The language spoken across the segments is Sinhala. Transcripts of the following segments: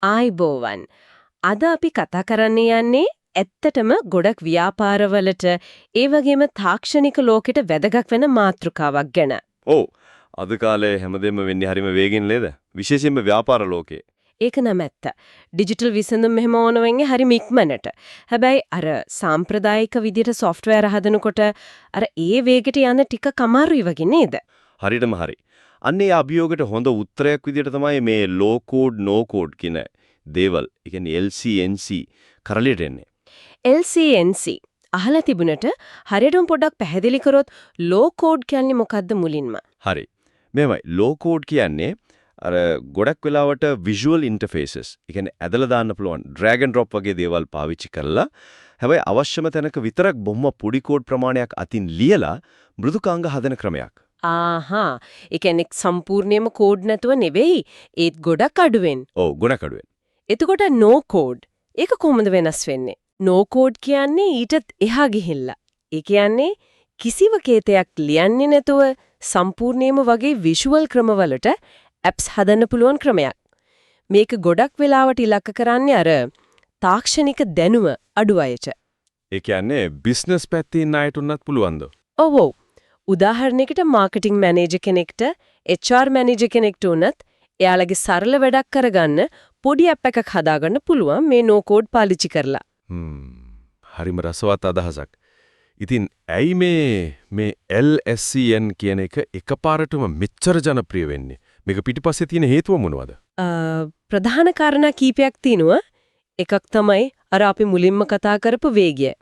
ආයිබෝවන්. අද අපි කතා කරන්න යන්නේ ඇත්තටම ගොඩක් ව්‍යාපාරවලට ඒ වගේම තාක්ෂණික ලෝකෙට වැදගත් වෙන මාතෘකාවක් ගැන. ඔව්. අද කාලේ හැමදේම වෙන්නේ හරිම වේගෙන් නේද? විශේෂයෙන්ම ව්‍යාපාර ලෝකේ. ඒක නම් ඇත්ත. ඩිජිටල් විසඳුම් මෙහෙම ඕන වෙන්නේ හරිම ඉක්මනට. හැබැයි අර සාම්ප්‍රදායික විදිහට සොෆ්ට්වෙයාර් හදනකොට අර ඒ වේගෙට යන ටික කමාරුයි වගේ නේද? හරියටම හරි. අන්නේ අභියෝගයට හොඳ උත්තරයක් විදිහට තමයි මේ low code no code කියන දේවල්. ඒ කියන්නේ LCNC කරලියට එන්නේ. LCNC අහලා තිබුණට හරියටම පොඩ්ඩක් පැහැදිලි කරොත් low code කියන්නේ මොකද්ද මුලින්ම? හරි. මෙහෙමයි low code කියන්නේ අර ගොඩක් වෙලාවට visual interfaces. ඒ කියන්නේ ඇදලා දාන්න පුළුවන් drag and drop වගේ දේවල් පාවිච්චි කරලා හැබැයි අවශ්‍යම තැනක විතරක් බොහොම පොඩි කෝඩ් ප්‍රමාණයක් අතින් ලියලා මෘදුකාංග හදන ක්‍රමයක්. ආහා. ඒ කියන්නේ සම්පූර්ණයෙන්ම කෝඩ් නැතුව නෙවෙයි ඒත් ගොඩක් අඩුවෙන්. ඔව් ගොඩක් අඩුවෙන්. එතකොට no code. ඒක කොහොමද වෙනස් වෙන්නේ? no code කියන්නේ ඊටත් එහා ගිහිල්ලා. ඒ කියන්නේ කිසිව කේතයක් ලියන්නේ නැතුව සම්පූර්ණයෙන්ම වගේ visual ක්‍රමවලට apps හදන්න පුළුවන් ක්‍රමයක්. මේක ගොඩක් වෙලාවට ඉලක්ක කරන්නේ අර තාක්ෂණික දැනුම අඩු අයට. ඒ කියන්නේ බිස්නස් පැත්තේ ඉන්න අයට උනත් පුළුවන්ද? ඔව් ඔව්. උදාහරණයකට මාකටිං මැනේජර් කෙනෙක්ට HR මැනේජර් කෙනෙක්ට උනත් එයාලගේ සරල වැඩක් කරගන්න පොඩි ඇප් එකක් හදාගන්න පුළුවන් මේ no code පාවිච්චි කරලා. හරිම රසවත් අදහසක්. ඉතින් ඇයි මේ LSCN කියන එක එකපාරටම මෙච්චර ජනප්‍රිය වෙන්නේ? මේක පිටිපස්සේ තියෙන හේතුව මොනවද? ප්‍රධාන කාරණා කීපයක් තියෙනවා. එකක් තමයි අර අපි මුලින්ම කතා කරපු වේගය.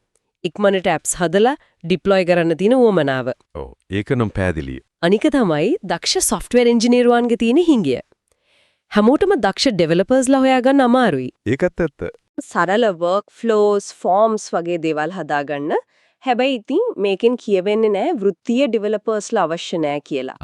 ඉක්මනට apps හදලා deploy කරන්න තියෙන උවමනාව. ඔව් ඒක නම් පැහැදිලියි. අනික තමයි දක්ෂ software engineerවන්ගේ තියෙන හිඟය. හැමෝටම දක්ෂ developers-ලා හොයාගන්න අමාරුයි. ඒකත් ඇත්ත. සරල workflows, forms වගේ දේවල් හදාගන්න. හැබැයි ඉතින් මේකෙන් කියවෙන්නේ නැහැ වෘත්තීය developers-ලා අවශ්‍ය නැහැ කියලා.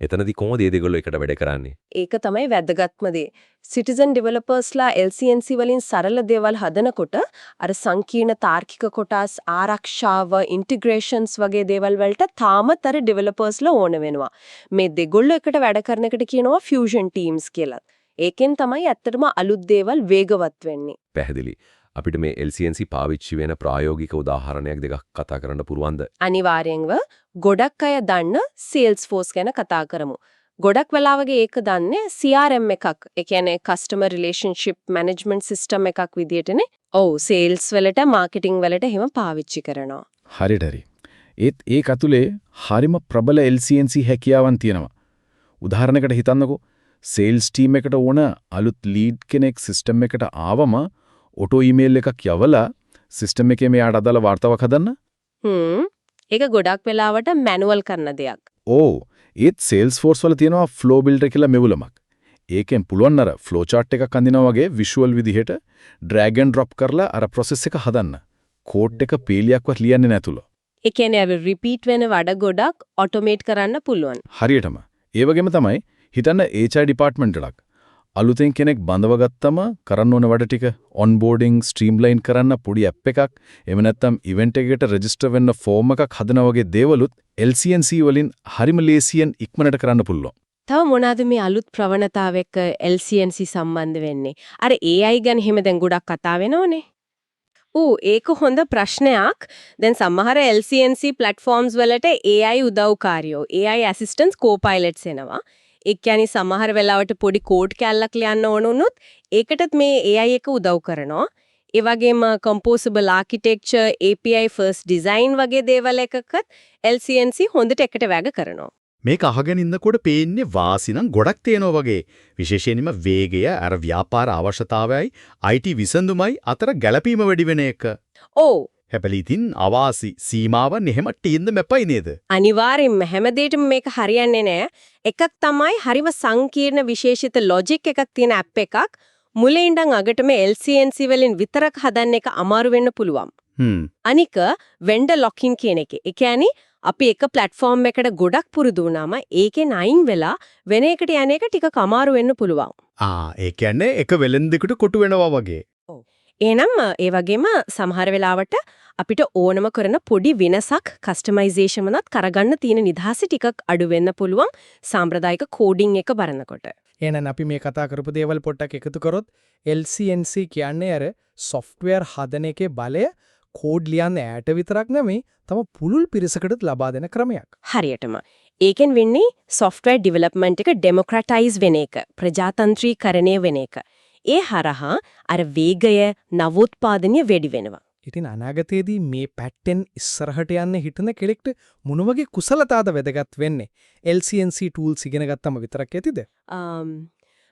එතනදී කොහොමද මේ දෙගොල්ලෝ එකට වැඩ කරන්නේ? ඒක තමයි වැදගත්ම දේ. citizen developers-ලා LCNC වලින් සරල දේවල් හදනකොට අර සංකීර්ණ තාර්කික කොටස්, ආරක්ෂාව, integrations වගේ දේවල් වලට තාමත් අර developers-ලා ඕන වෙනවා. මේ දෙගොල්ලෝ එකට වැඩ කරන එකට කියනවා fusion teams කියලා. ඒකෙන් තමයි ඇත්තටම අලුත් දේවල් වේගවත් වෙන්නේ. පැහැදිලි. අපිට මේ LCNC පාවිච්චි වෙන ප්‍රායෝගික උදාහරණයක් දෙකක් කතා කරන්න පුළුවන්ද? අනිවාර්යෙන්ම ගොඩක් අය දන්න Salesforce ගැන කතා කරමු. ගොඩක් වෙලාවගේ ඒක දන්නේ CRM එකක්. ඒ කියන්නේ customer relationship management system එකක් විදියටනේ. ඔව් sales වලට marketing වලට එහෙම පාවිච්චි කරනවා. හරියට හරි. ඒක ඇතුලේ හරිම ප්‍රබල LCNC හැකියාවන් තියෙනවා. උදාහරණයකට හිතන්නකෝ sales team එකට ඕන අලුත් lead කෙනෙක් system එකට ආවම ඔටෝ ඊමේල් එකක් යවලා සිස්ටම් එකේ මෙයාට අදාළ වාර්තාවක් හදන්න. ඒක ගොඩක් වෙලාවට මැනුවල් කරන දෙයක්. ඕ ඒත් Salesforce වල තියෙනවා flow builder කියලා මෙවුලමක්. ඒකෙන් පුළුවන් අර flow chart එකක් අඳිනවා වගේ visual විදිහට drag and drop කරලා අර process එක හදන්න. කෝඩ් එක පේලියක්වත් ලියන්නේ නැතුව. ඒ කියන්නේ අපි repeat වෙන වැඩ ගොඩක් automate කරන්න පුළුවන්. හරියටම. ඒ වගේම තමයි හිතන්න HR department එකක්. අලුතෙන් කෙනෙක් බඳව ගත්තම කරන්න ඕන වැඩ ටික onboarding streamline කරන්න පොඩි app එකක් එහෙම නැත්නම් event එකකට register වෙන්න form එකක් හදනා වගේ දේවලුත් LCNC වලින් හරිම ලේසියෙන් ඉක්මනට කරන්න පුළුවන්. තව මොනවාද මේ අලුත් ප්‍රවණතාව එක්ක LCNC සම්බන්ධ වෙන්නේ? අර AI ගැන එහෙම දැන් ගොඩක් කතා වෙනවනේ. ඒක හොඳ ප්‍රශ්නයක්. දැන් සමහර LCNC platforms වලට AI උදව්කාරයෝ, AI assistants co-pilots එනවා. ඒ කියන්නේ සමහර වෙලාවට පොඩි කෝඩ් කැල්ලක් ලියන්න ඕන වුණොත් ඒකටත් මේ AI එක උදව් කරනවා. ඒ වගේම composable architecture, API first design වගේ දේවල් එකකත් LCNC හොඳට එකට වැග කරනවා. මේක අහගෙන ඉන්නකොට පේන්නේ වාසි නම් ගොඩක් තියෙනවා වගේ. විශේෂයෙන්ම වේගය, අර ව්‍යාපාර අවශ්‍යතාවයයි IT විසඳුමයි අතර ගැළපීම වැඩි වෙන එක. ඔව්. හැබැයි ඉතින් අවාසි සීමාවන් එහෙම ටීන්න මෙපයි නේද? අනිවාර්යෙන්ම හැමදේටම මේක හරියන්නේ නැහැ. එකක් තමයි හරිම සංකීර්ණ විශේෂිත ලොජික් එකක් තියෙන ඇප් එකක් මුලින් ඉඳන් අගටම LCNC වලින් විතරක් හදන්න එක අමාරු වෙන්න පුළුවන්. අනික vendor locking කියන එක. ඒ කියන්නේ අපි එක platform එකකට ගොඩක් පුරුදු වුණාම ඒකෙන් අයින් වෙලා වෙන එකට යන එක ටිකක් අමාරු වෙන්න පුළුවන්. ඒ කියන්නේ එක වෙලෙන්දෙකුට කොටු වෙනවා වගේ. එහෙනම් ඒ වගේම සමහර වෙලාවට අපිට ඕනම කරන පොඩි වෙනසක් කස්ටමයිසේෂන් වලත් කරගන්න තියෙන නිදහස ටිකක් අඩු වෙන්න පුළුවන් සාම්ප්‍රදායික කෝඩින් එක බලනකොට. එහෙනම් අපි මේ කතා කරපු දේවල් පොඩ්ඩක් එකතු කරොත් LCNC කියන්නේ අර software හදන එකේ බලය කෝඩ් ලියන්න ඈට විතරක් නෙමෙයි තම පුළුල් පිරිසකටත් ලබා දෙන ක්‍රමයක්. හරියටම. ඒකෙන් වෙන්නේ software development එක democratize වෙන එක, ප්‍රජාතන්ත්‍රීකරණය වෙන එක. ඒ හරහා අර වේගය නවෝත්පාදනය වැඩි වෙනවා. ඉතින් අනාගතයේදී මේ පැට්ටෙන් ඉස්සරහට යන්න හිතන කෙනෙක්ට මොන වගේ කුසලතාවද වැදගත් වෙන්නේ? LCNC tools ඉගෙන ගත්තම විතරක් ඇතිද?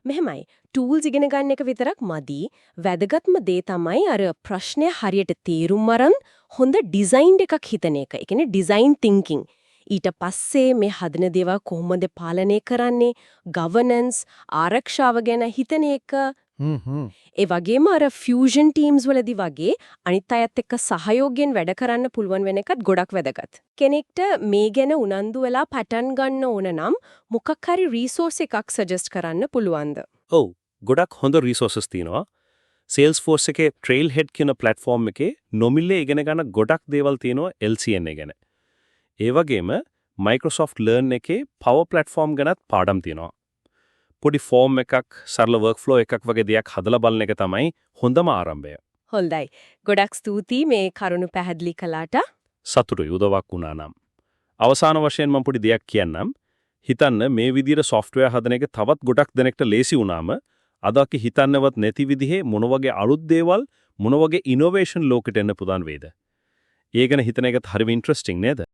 මෙහෙමයි tools ඉගෙන ගන්න එක විතරක් මදි. වැදගත්ම දේ තමයි අර ප්‍රශ්නය හරියට තේරුම් අරන් හොඳ ඩිසයින් එකක් හිතන එක. ඒ කියන්නේ ඩිසයින් තින්කින්. ඊට පස්සේ මේ හදන දේවල් කොහොමද පාලනය කරන්නේ? governance ආරක්ෂාව ගැන හිතන එක. ඒ වගේම අර ෆියුෂන් ටීම්ස් වලදී වගේ අනිත් අයත් එක්ක සහයෝගයෙන් වැඩ කරන්න පුළුවන් වෙන එකත් ගොඩක් වැදගත්. කෙනෙක්ට මේ ගැන උනන්දු වෙලා පටන් ගන්න ඕන නම් මොකක් හරි රිසෝස් එකක් සජෙස්ට් කරන්න පුළුවන්ද? ඔව් ගොඩක් හොඳ රිසෝසස් තියෙනවා. Salesforce එකේ Trailhead කියන platform එකේ නොමිලේ ඉගෙන ගන්න ගොඩක් දේවල් තියෙනවා LCN ගැන. ඒ වගේම Microsoft Learn එකේ Power Platform ගැනත් පාඩම් තියෙනවා. පොඩි ෆෝම් එකක් සරල workflow එකක් වගේ දෙයක් හදලා බලන එක තමයි හොඳම ආරම්භය. හොඳයි. ගොඩක් ස්තුතියි මේ කරුණු පැහැදිලි කළාට. සතුටුයි උදව්වක් වුණා නම්. අවසාන වශයෙන් මම පොඩි දෙයක් කියන්නම්. හිතන්න මේ විදිහට software හදන එක තවත් ගොඩක් දෙනෙක්ට ලේසි වුණාම අද අපි හිතන්නවත් නැති විදිහේ මොන වගේ අලුත් දේවල් මොන වගේ innovation ලෝකෙට එන්න පුදාන් වේද? ඒ ගැන හිතන එකත් හරිම ඉන්ටරෙස්ටිං නේද?